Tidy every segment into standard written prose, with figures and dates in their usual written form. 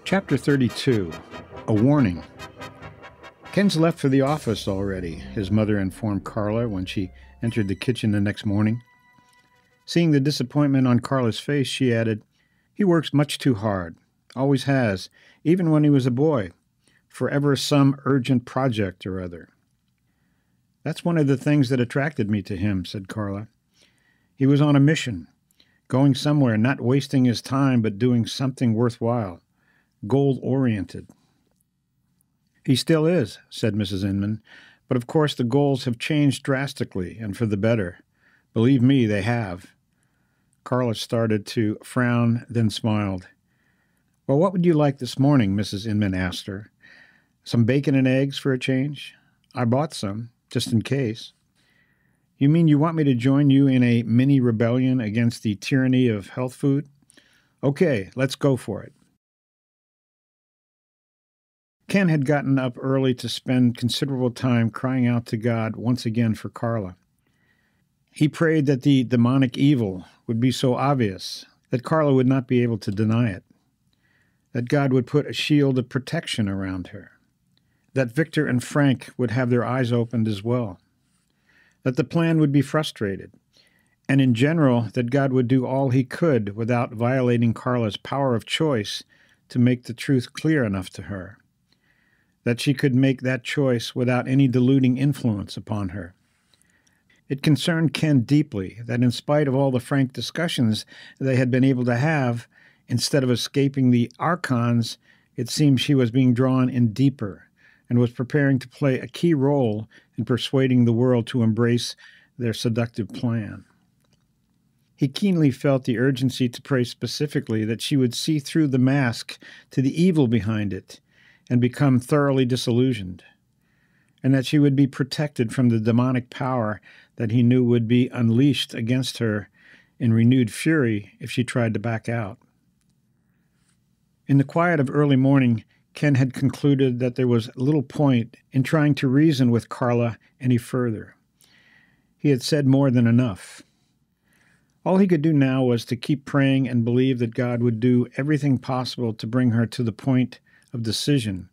Chapter 32, A Warning. Ken's left for the office already, his mother informed Carla when she entered the kitchen the next morning. Seeing the disappointment on Carla's face, she added, "He works much too hard, always has, even when he was a boy, forever some urgent project or other." "That's one of the things that attracted me to him," said Carla. "He was on a mission, going somewhere, not wasting his time, but doing something worthwhile. Goal-oriented." "He still is," said Mrs. Inman, "but of course the goals have changed drastically, and for the better. Believe me, they have." Carla started to frown, then smiled. "Well, what would you like this morning?" Mrs. Inman asked her. "Some bacon and eggs for a change? I bought some, just in case." "You mean you want me to join you in a mini-rebellion against the tyranny of health food? Okay, let's go for it." Ken had gotten up early to spend considerable time crying out to God once again for Carla. He prayed that the demonic evil would be so obvious that Carla would not be able to deny it, that God would put a shield of protection around her, that Victor and Frank would have their eyes opened as well, that the plan would be frustrated, and in general that God would do all he could without violating Carla's power of choice to make the truth clear enough to her, that she could make that choice without any deluding influence upon her. It concerned Ken deeply that in spite of all the frank discussions they had been able to have, instead of escaping the archons, it seemed she was being drawn in deeper and was preparing to play a key role in persuading the world to embrace their seductive plan. He keenly felt the urgency to pray specifically that she would see through the mask to the evil behind it and become thoroughly disillusioned, and that she would be protected from the demonic power that he knew would be unleashed against her in renewed fury if she tried to back out. In the quiet of early morning, Ken had concluded that there was little point in trying to reason with Carla any further. He had said more than enough. All he could do now was to keep praying and believe that God would do everything possible to bring her to the point of decision,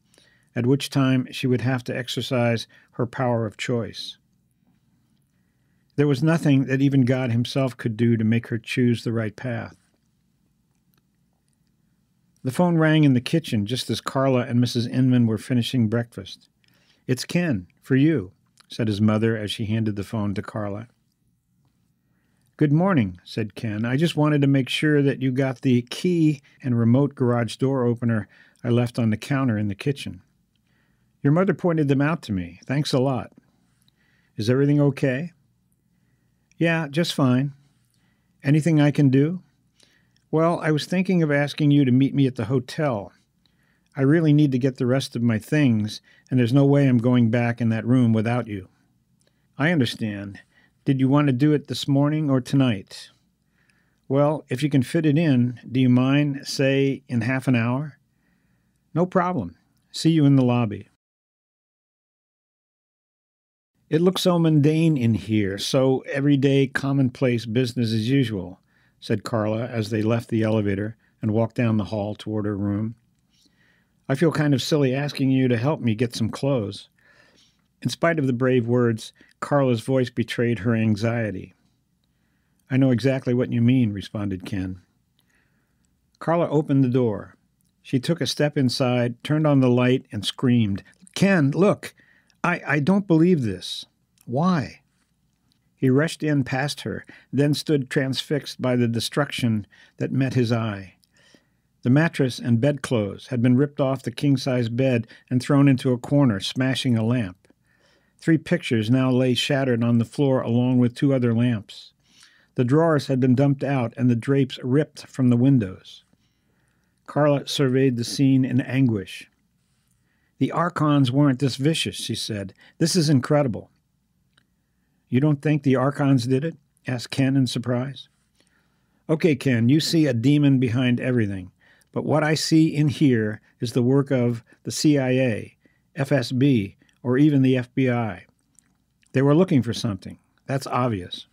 at which time she would have to exercise her power of choice. There was nothing that even God himself could do to make her choose the right path. The phone rang in the kitchen just as Carla and Mrs. Inman were finishing breakfast. "It's Ken, for you," said his mother as she handed the phone to Carla. "Good morning," said Ken. "I just wanted to make sure that you got the key and remote garage door opener I left on the counter in the kitchen. Your mother pointed them out to me. Thanks a lot. Is everything okay?" "Yeah, just fine. Anything I can do?" "Well, I was thinking of asking you to meet me at the hotel. I really need to get the rest of my things, and there's no way I'm going back in that room without you." "I understand. Did you want to do it this morning or tonight?" "Well, if you can fit it in, do you mind, say, in half an hour?" "No problem. See you in the lobby." "It looks so mundane in here, so everyday, commonplace business as usual," said Carla as they left the elevator and walked down the hall toward her room. "I feel kind of silly asking you to help me get some clothes." In spite of the brave words, Carla's voice betrayed her anxiety. "I know exactly what you mean," responded Ken. Carla opened the door. She took a step inside, turned on the light, and screamed, "Ken, look! I don't believe this." "Why?" He rushed in past her, then stood transfixed by the destruction that met his eye. The mattress and bedclothes had been ripped off the king-size bed and thrown into a corner, smashing a lamp. 3 pictures now lay shattered on the floor along with 2 other lamps. The drawers had been dumped out and the drapes ripped from the windows. Carla surveyed the scene in anguish. "The Archons weren't this vicious," she said. "This is incredible." "You don't think the Archons did it?" asked Ken in surprise. "Okay, Ken, you see a demon behind everything, but what I see in here is the work of the CIA, FSB, or even the FBI. They were looking for something. That's obvious."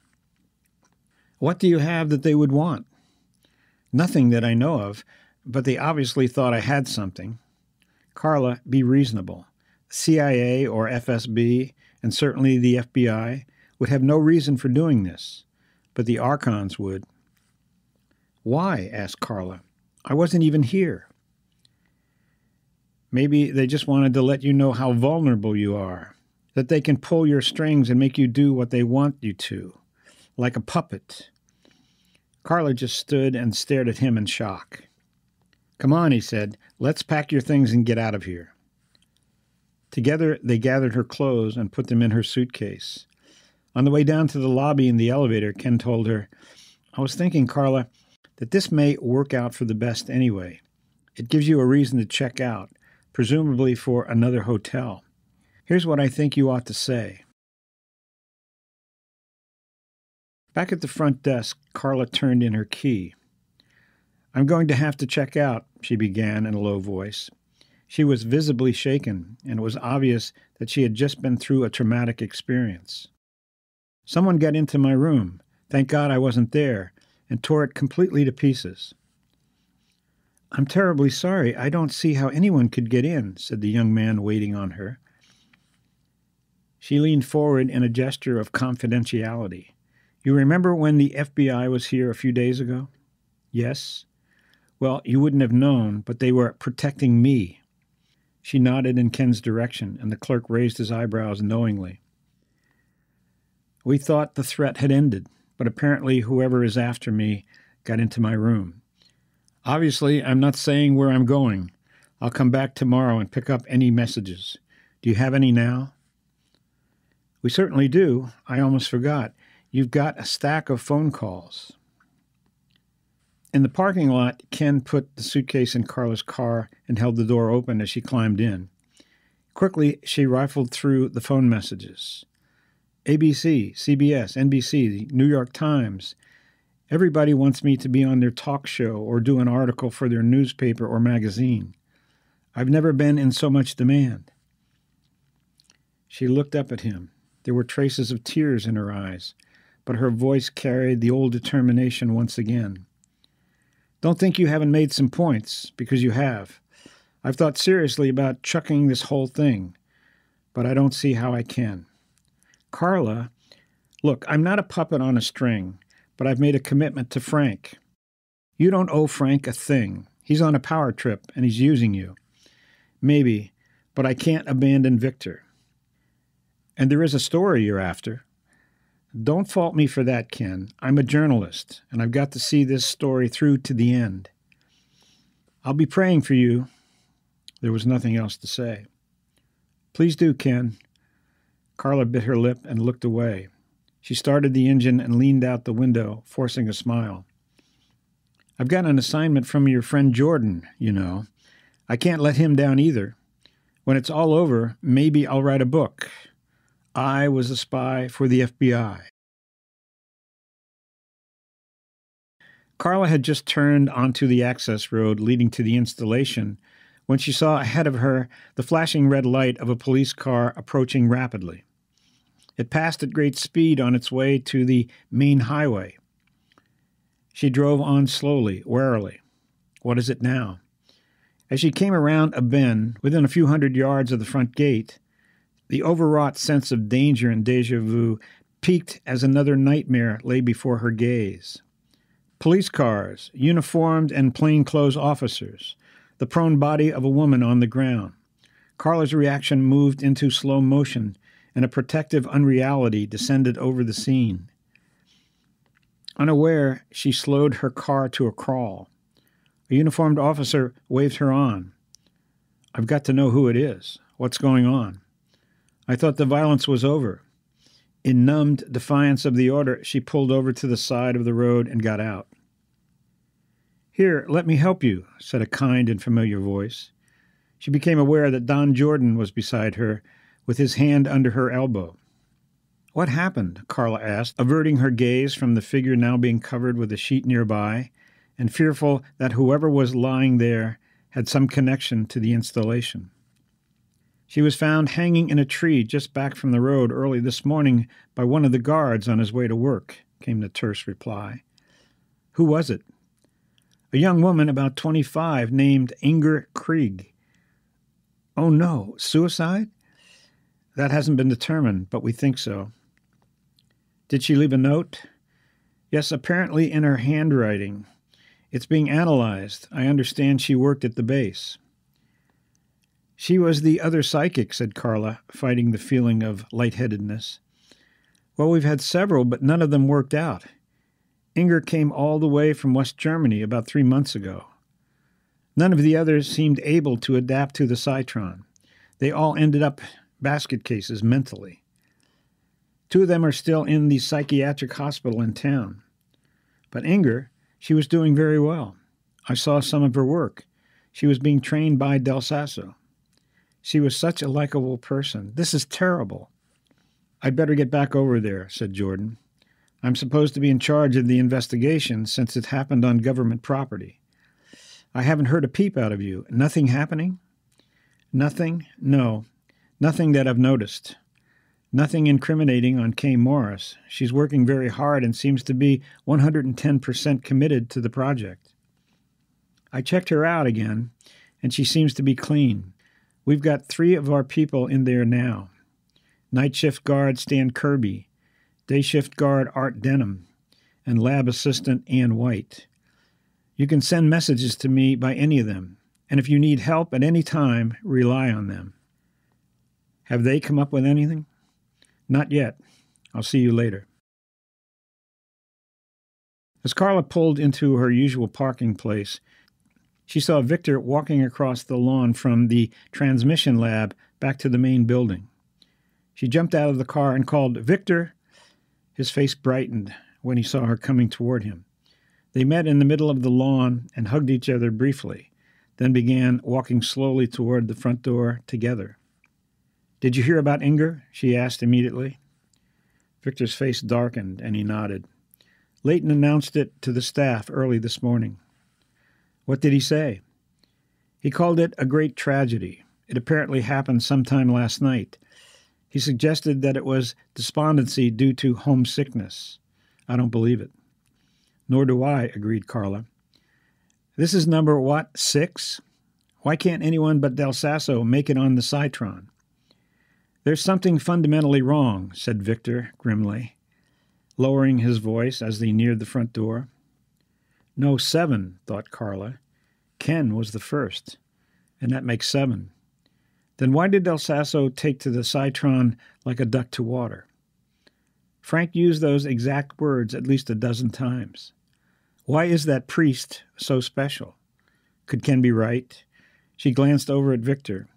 "What do you have that they would want?" "Nothing that I know of. but they obviously thought I had something. Carla, be reasonable. CIA or FSB, and certainly the FBI, would have no reason for doing this, but the Archons would. Why? Asked Carla. I wasn't even here. Maybe they just wanted to let you know how vulnerable you are, that they can pull your strings and make you do what they want you to, like a puppet. Carla just stood and stared at him in shock. Come on, he said. Let's pack your things and get out of here. Together, they gathered her clothes and put them in her suitcase. On the way down to the lobby in the elevator, Ken told her, I was thinking, Carla, that this may work out for the best anyway. It gives you a reason to check out, presumably for another hotel. Here's what I think you ought to say. Back at the front desk, Carla turned in her key. I'm going to have to check out, she began in a low voice. She was visibly shaken, and it was obvious that she had just been through a traumatic experience. Someone got into my room, thank God I wasn't there, and tore it completely to pieces. I'm terribly sorry. I don't see how anyone could get in, said the young man waiting on her. She leaned forward in a gesture of confidentiality. You remember when the FBI was here a few days ago? Yes. Well, you wouldn't have known, but they were protecting me. She nodded in Ken's direction, and the clerk raised his eyebrows knowingly. We thought the threat had ended, but apparently whoever is after me got into my room. Obviously, I'm not saying where I'm going. I'll come back tomorrow and pick up any messages. Do you have any now? We certainly do. I almost forgot. You've got a stack of phone calls. In the parking lot, Ken put the suitcase in Carla's car and held the door open as she climbed in. Quickly, she rifled through the phone messages. ABC, CBS, NBC, the New York Times. Everybody wants me to be on their talk show or do an article for their newspaper or magazine. I've never been in so much demand. She looked up at him. There were traces of tears in her eyes, but her voice carried the old determination once again. Don't think you haven't made some points, because you have. I've thought seriously about chucking this whole thing, but I don't see how I can. Carla, look, I'm not a puppet on a string, but I've made a commitment to Frank. You don't owe Frank a thing. He's on a power trip, and he's using you. Maybe, but I can't abandon Victor. And there is a story you're after. Don't fault me for that, Ken. I'm a journalist, and I've got to see this story through to the end. I'll be praying for you. There was nothing else to say. Please do, Ken. Carla bit her lip and looked away. She started the engine and leaned out the window, forcing a smile. I've got an assignment from your friend Jordan, you know. I can't let him down either. When it's all over, maybe I'll write a book. I was a spy for the FBI. Carla had just turned onto the access road leading to the installation when she saw ahead of her the flashing red light of a police car approaching rapidly. It passed at great speed on its way to the main highway. She drove on slowly, warily. What is it now? As she came around a bend, within a few hundred yards of the front gate, the overwrought sense of danger and déjà vu peaked as another nightmare lay before her gaze. Police cars, uniformed and plainclothes officers, the prone body of a woman on the ground. Carla's reaction moved into slow motion, and a protective unreality descended over the scene. Unaware, she slowed her car to a crawl. A uniformed officer waved her on. I've got to know who it is. What's going on? I thought the violence was over. In numbed defiance of the order, she pulled over to the side of the road and got out. Here, let me help you, said a kind and familiar voice. She became aware that Don Jordan was beside her, with his hand under her elbow. What happened? Carla asked, averting her gaze from the figure now being covered with a sheet nearby, and fearful that whoever was lying there had some connection to the installation. She was found hanging in a tree just back from the road early this morning by one of the guards on his way to work, came the terse reply. Who was it? A young woman about 25 named Inger Krieg. Oh no, suicide? That hasn't been determined, but we think so. Did she leave a note? Yes, apparently in her handwriting. It's being analyzed. I understand she worked at the base. She was the other psychic, said Carla, fighting the feeling of lightheadedness. Well, we've had several, but none of them worked out. Inger came all the way from West Germany about 3 months ago. None of the others seemed able to adapt to the Cytron. They all ended up basket cases mentally. 2 of them are still in the psychiatric hospital in town. But Inger, she was doing very well. I saw some of her work. She was being trained by Del Sasso. She was such a likable person. This is terrible. I'd better get back over there, said Jordan. I'm supposed to be in charge of the investigation since it happened on government property. I haven't heard a peep out of you. Nothing happening? Nothing? No. Nothing that I've noticed. Nothing incriminating on Kay Morris. She's working very hard and seems to be 110% committed to the project. I checked her out again, and she seems to be clean. We've got 3 of our people in there now. Night shift guard Stan Kirby, day shift guard Art Denham, and lab assistant Ann White. You can send messages to me by any of them, and if you need help at any time, rely on them. Have they come up with anything? Not yet. I'll see you later. As Carla pulled into her usual parking place, she saw Victor walking across the lawn from the transmission lab back to the main building. She jumped out of the car and called, "Victor!" His face brightened when he saw her coming toward him. They met in the middle of the lawn and hugged each other briefly, then began walking slowly toward the front door together. "Did you hear about Inger?" she asked immediately. Victor's face darkened, and he nodded. Leighton announced it to the staff early this morning. What did he say? He called it a great tragedy. It apparently happened sometime last night. He suggested that it was despondency due to homesickness. I don't believe it. Nor do I, agreed Carla. This is number, what, 6? Why can't anyone but Del Sasso make it on the Cytron? There's something fundamentally wrong, said Victor grimly, lowering his voice as they neared the front door. No, 7, thought Carla. Ken was the first, and that makes 7. Then why did Del Sasso take to the Cytron like a duck to water? Frank used those exact words at least a dozen times. Why is that priest so special? Could Ken be right? She glanced over at Victor.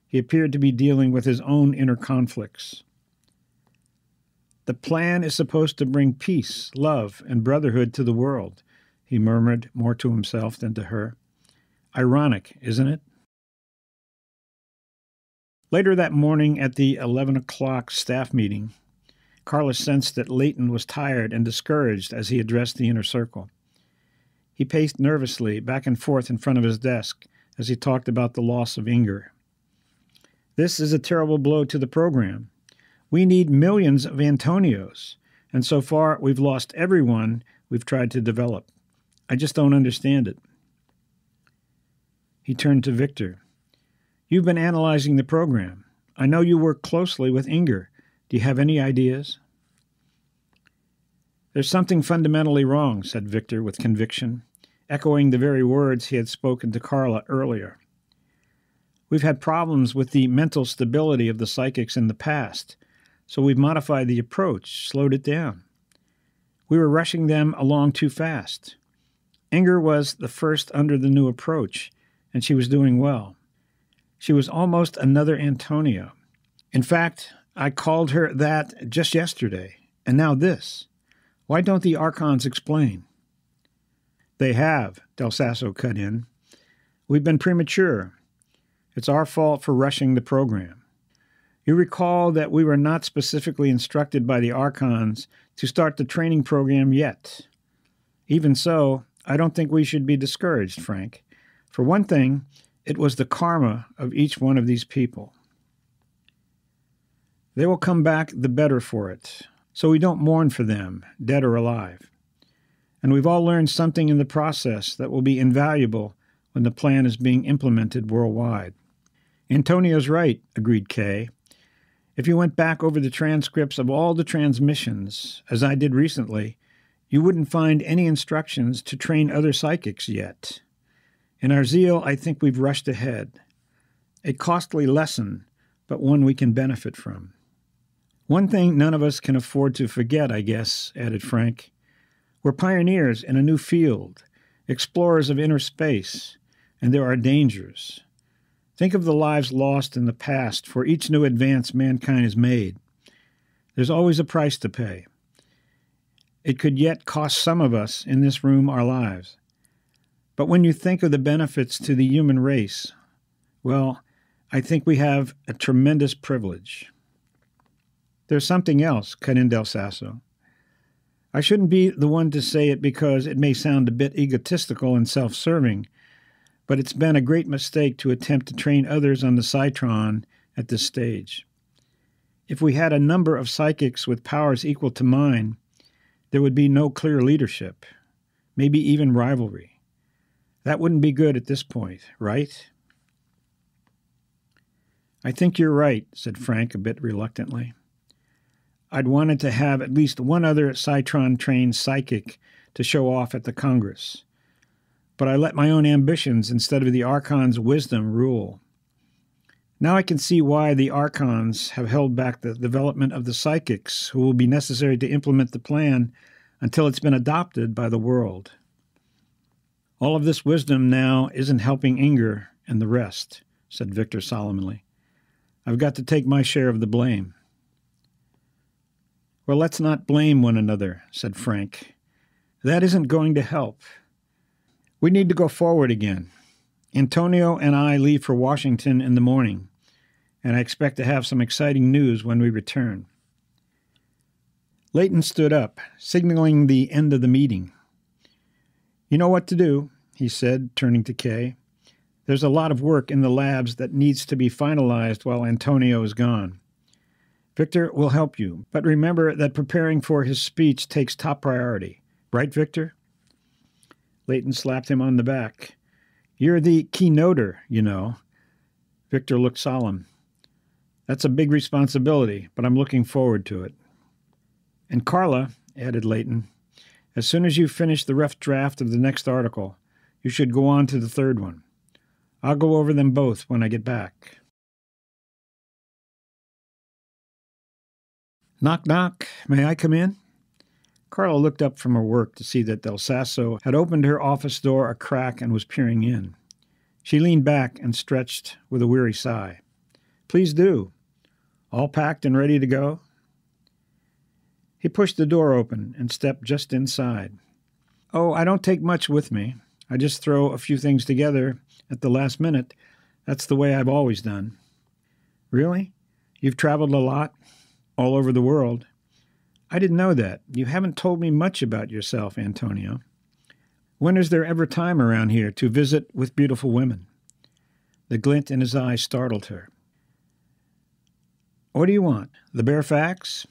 He appeared to be dealing with his own inner conflicts. The plan is supposed to bring peace, love, and brotherhood to the world, he murmured more to himself than to her. Ironic, isn't it? Later that morning at the 11 o'clock staff meeting, Carla sensed that Leighton was tired and discouraged as he addressed the inner circle. He paced nervously back and forth in front of his desk as he talked about the loss of Inger. This is a terrible blow to the program. We need millions of Antonios, and so far we've lost everyone we've tried to develop. I just don't understand it. He turned to Victor. You've been analyzing the program. I know you work closely with Inger. Do you have any ideas? There's something fundamentally wrong, said Victor with conviction, echoing the very words he had spoken to Carla earlier. We've had problems with the mental stability of the psychics in the past, so we've modified the approach, slowed it down. We were rushing them along too fast. Inger was the first under the new approach, and she was doing well. She was almost another Antonio. In fact, I called her that just yesterday, and now this. Why don't the Archons explain? They have, Del Sasso cut in. We've been premature. It's our fault for rushing the program. You recall that we were not specifically instructed by the Archons to start the training program yet. Even so, I don't think we should be discouraged, Frank. For one thing, it was the karma of each one of these people. They will come back the better for it, so we don't mourn for them, dead or alive. and we've all learned something in the process that will be invaluable when the plan is being implemented worldwide. Antonio's right, agreed Kay. If you went back over the transcripts of all the transmissions, as I did recently, you wouldn't find any instructions to train other psychics yet. In our zeal, I think we've rushed ahead. A costly lesson, but one we can benefit from. One thing none of us can afford to forget, I guess, added Frank. We're pioneers in a new field, explorers of inner space, and there are dangers. Think of the lives lost in the past for each new advance mankind has made. There's always a price to pay. It could yet cost some of us in this room our lives. But when you think of the benefits to the human race, well, I think we have a tremendous privilege. There's something else, cut in Del Sasso. I shouldn't be the one to say it because it may sound a bit egotistical and self-serving, but it's been a great mistake to attempt to train others on the Cytron at this stage. If we had a number of psychics with powers equal to mine, there would be no clear leadership, maybe even rivalry. That wouldn't be good at this point, right? I think you're right, said Frank a bit reluctantly. I'd wanted to have at least one other Cytron-trained psychic to show off at the Congress, but I let my own ambitions instead of the Archon's wisdom rule. Now I can see why the Archons have held back the development of the psychics who will be necessary to implement the plan until it's been adopted by the world. All of this wisdom now isn't helping Inger and the rest, said Victor solemnly. I've got to take my share of the blame. Well, let's not blame one another, said Frank. That isn't going to help. We need to go forward again. Antonio and I leave for Washington in the morning, and I expect to have some exciting news when we return. Leighton stood up, signaling the end of the meeting. You know what to do, he said, turning to Kay. There's a lot of work in the labs that needs to be finalized while Antonio is gone. Victor will help you, but remember that preparing for his speech takes top priority. Right, Victor? Leighton slapped him on the back. You're the keynoter, you know. Victor looked solemn. That's a big responsibility, but I'm looking forward to it. And Carla, added Leighton, as soon as you finish the rough draft of the next article, you should go on to the third one. I'll go over them both when I get back. Knock, knock. May I come in? Carla looked up from her work to see that Del Sasso had opened her office door a crack and was peering in. She leaned back and stretched with a weary sigh. Please do. All packed and ready to go? He pushed the door open and stepped just inside. Oh, I don't take much with me. I just throw a few things together at the last minute. That's the way I've always done. Really? You've traveled a lot? All over the world? I didn't know that. You haven't told me much about yourself, Antonio. When is there ever time around here to visit with beautiful women? The glint in his eye startled her. What do you want? The bare facts?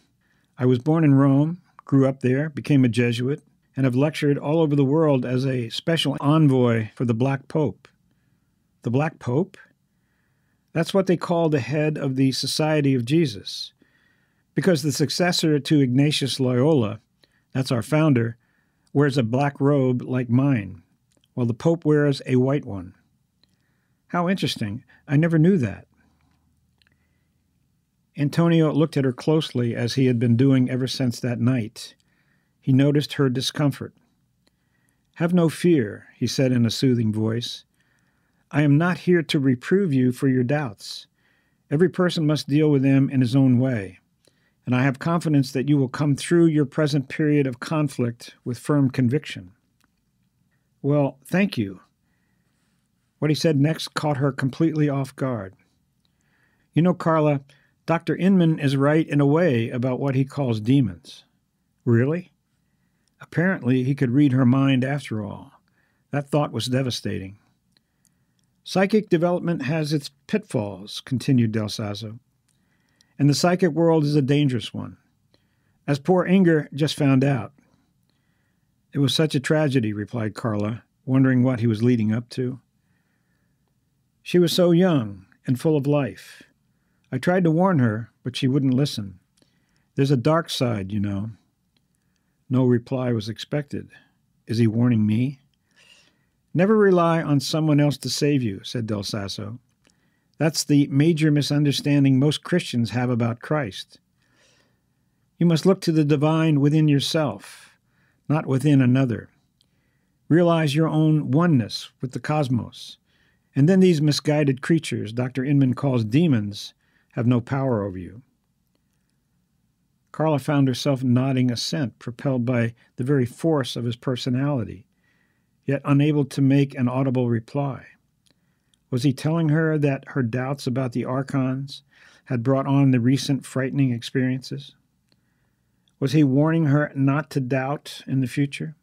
I was born in Rome, grew up there, became a Jesuit, and have lectured all over the world as a special envoy for the Black Pope. The Black Pope? That's what they call the head of the Society of Jesus. Because the successor to Ignatius Loyola, that's our founder, wears a black robe like mine, while the Pope wears a white one. How interesting. I never knew that. Antonio looked at her closely, as he had been doing ever since that night. He noticed her discomfort. Have no fear, he said in a soothing voice. I am not here to reprove you for your doubts. Every person must deal with them in his own way, and I have confidence that you will come through your present period of conflict with firm conviction. Well, thank you. What he said next caught her completely off guard. You know, Carla, Dr. Inman is right in a way about what he calls demons. Really? Apparently, he could read her mind after all. That thought was devastating. Psychic development has its pitfalls, continued Del Sasso, and the psychic world is a dangerous one, as poor Inger just found out. It was such a tragedy, replied Carla, wondering what he was leading up to. She was so young and full of life. I tried to warn her, but she wouldn't listen. There's a dark side, you know. No reply was expected. Is he warning me? Never rely on someone else to save you, said Del Sasso. That's the major misunderstanding most Christians have about Christ. You must look to the divine within yourself, not within another. Realize your own oneness with the cosmos. And then these misguided creatures Dr. Inman calls demons have no power over you. Carla found herself nodding assent, propelled by the very force of his personality, yet unable to make an audible reply. Was he telling her that her doubts about the archons had brought on the recent frightening experiences? Was he warning her not to doubt in the future?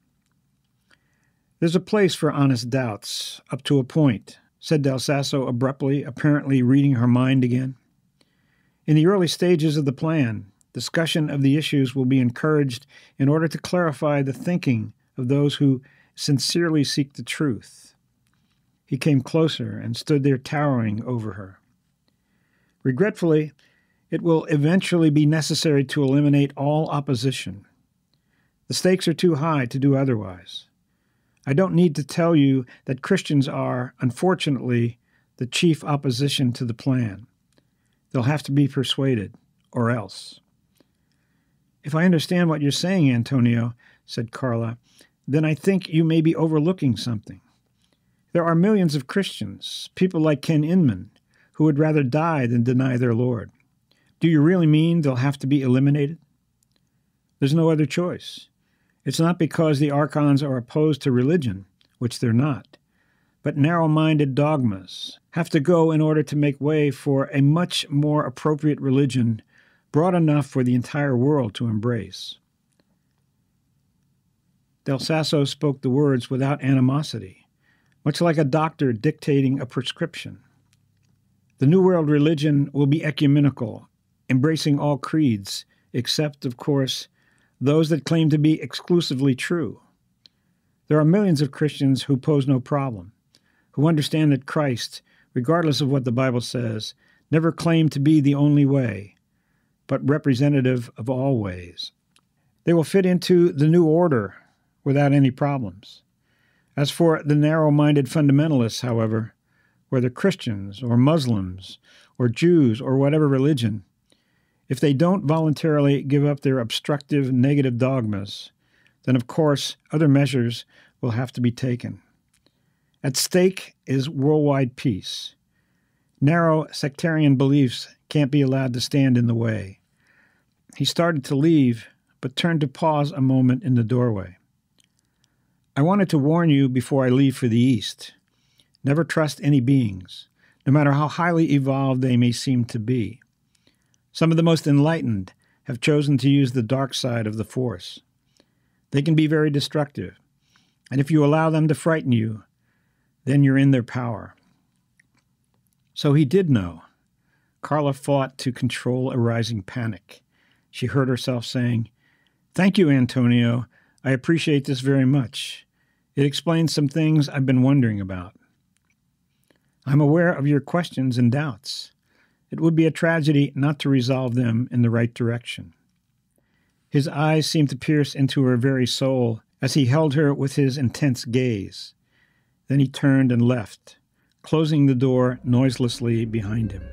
There's a place for honest doubts, up to a point, said Del Sasso abruptly, apparently reading her mind again. In the early stages of the plan, discussion of the issues will be encouraged in order to clarify the thinking of those who sincerely seek the truth. He came closer and stood there towering over her. Regretfully, it will eventually be necessary to eliminate all opposition. The stakes are too high to do otherwise. I don't need to tell you that Christians are, unfortunately, the chief opposition to the plan. They'll have to be persuaded, or else. If I understand what you're saying, Antonio, said Carla, then I think you may be overlooking something. There are millions of Christians, people like Ken Inman, who would rather die than deny their Lord. Do you really mean they'll have to be eliminated? There's no other choice. It's not because the archons are opposed to religion, which they're not, but narrow-minded dogmas have to go in order to make way for a much more appropriate religion, broad enough for the entire world to embrace. Del Sasso spoke the words without animosity, much like a doctor dictating a prescription. The New World religion will be ecumenical, embracing all creeds, except, of course, those that claim to be exclusively true. There are millions of Christians who pose no problem, who understand that Christ, regardless of what the Bible says, never claimed to be the only way, but representative of all ways. They will fit into the new order without any problems. As for the narrow-minded fundamentalists, however, whether Christians or Muslims or Jews or whatever religion, if they don't voluntarily give up their obstructive negative dogmas, then of course other measures will have to be taken. At stake is worldwide peace. Narrow sectarian beliefs can't be allowed to stand in the way. He started to leave, but turned to pause a moment in the doorway. I wanted to warn you before I leave for the East. Never trust any beings, no matter how highly evolved they may seem to be. Some of the most enlightened have chosen to use the dark side of the Force. They can be very destructive, and if you allow them to frighten you, then you're in their power. So he did know. Carla fought to control a rising panic. She heard herself saying, "Thank you, Antonio. I appreciate this very much. It explains some things I've been wondering about. I'm aware of your questions and doubts. It would be a tragedy not to resolve them in the right direction." His eyes seemed to pierce into her very soul as he held her with his intense gaze. Then he turned and left, closing the door noiselessly behind him.